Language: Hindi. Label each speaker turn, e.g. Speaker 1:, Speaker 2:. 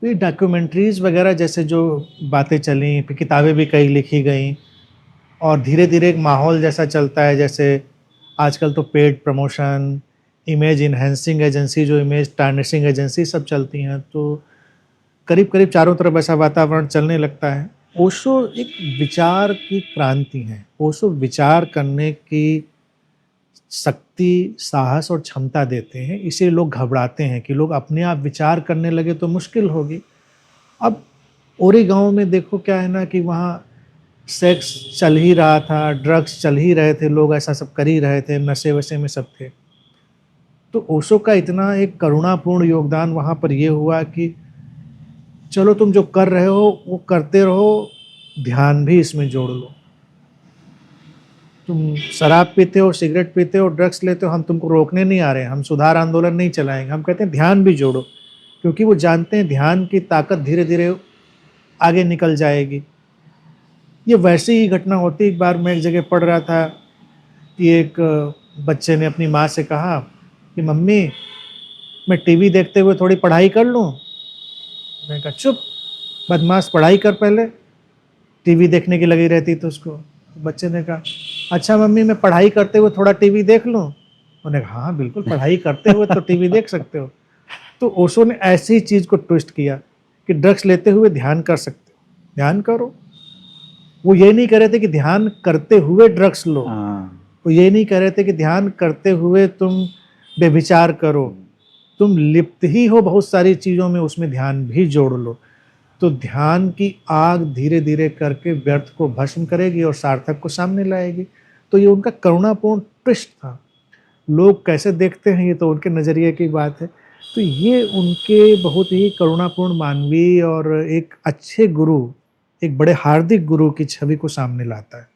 Speaker 1: तो ये डॉक्यूमेंट्रीज़ वगैरह जैसे जो बातें चली, फिर किताबें भी कई लिखी गईं और धीरे-धीरे एक माहौल जैसा चलता है, जैसे आजकल तो paid promotion, image enhancing agency, जो इमेज टार्निशिंग एजेंसी सब चलती हैं, तो करीब-करीब चारों तरफ ऐसा वातावरण चलने लगता है। ओशो एक विचार की क्रांति है। ओशो विचार करने की शक्ति, साहस और क्षमता देते हैं, इसीलिए लोग घबराते हैं कि लोग अपने आप विचार करने लगे तो मुश्किल होगी। अब ओरेगाँव में देखो क्या है ना कि वहाँ सेक्स चल ही रहा था, ड्रग्स चल ही रहे थे, लोग ऐसा सब कर ही रहे थे, नशे-वशे में सब थे। तो ओशो का इतना एक करुणापूर्ण योगदान वहाँ पर ये हुआ कि चलो तुम जो कर रहे हो, वो करते रहो, ध्यान भी इसमें जोड़ लो। तुम शराब पीते हो, सिगरेट पीते हो, ड्रग्स लेते हो, हम तुमको रोकने नहीं आ रहे हैं, हम सुधार आंदोलन नहीं चलाएँगे, हम कहते हैं ध्यान भी जोड़ो। क्योंकि वो जानते हैं ध्यान की ताकत धीरे-धीरे आगे निकल जाएगी। ये वैसी ही घटना होती, एक बार मैं एक जगह पढ़ रहा था कि एक बच्चे ने अपनी माँ से कहा कि मम्मी, मैं टीवी देखते हुए थोड़ी पढ़ाई कर लूँ? मैंने कहा चुप, बदमाश, पढ़ाई कर पहले, टीवी देखने की लगी रहती तो उसको। बच्चे ने कहा अच्छा मम्मी, मैं पढ़ाई करते हुए थोड़ा टीवी देख लूँ? उन्होंने कहा हाँ बिल्कुल, पढ़ाई करते हुए तो टीवी देख सकते हो। तो ओशो ने ऐसी चीज़ को ट्विस्ट किया कि ड्रग्स लेते हुए ध्यान कर सकते हो, ध्यान करो। वो ये नहीं कह रहे थे कि ध्यान करते हुए ड्रग्स लो, वो ये नहीं कह रहे थे कि ध्यान करते हुए तुम बेविचार करो, तुम लिप्त ही हो बहुत सारी चीज़ों में, उसमें ध्यान भी जोड़ लो। तो ध्यान की आग धीरे धीरे करके व्यर्थ को भस्म करेगी और सार्थक को सामने लाएगी। तो ये उनका करुणापूर्ण ट्विस्ट था। लोग कैसे देखते हैं ये तो उनके नज़रिए की बात है। तो ये उनके बहुत ही करुणापूर्ण, मानवीय और एक अच्छे गुरु, एक बड़े हार्दिक गुरु की छवि को सामने लाता है।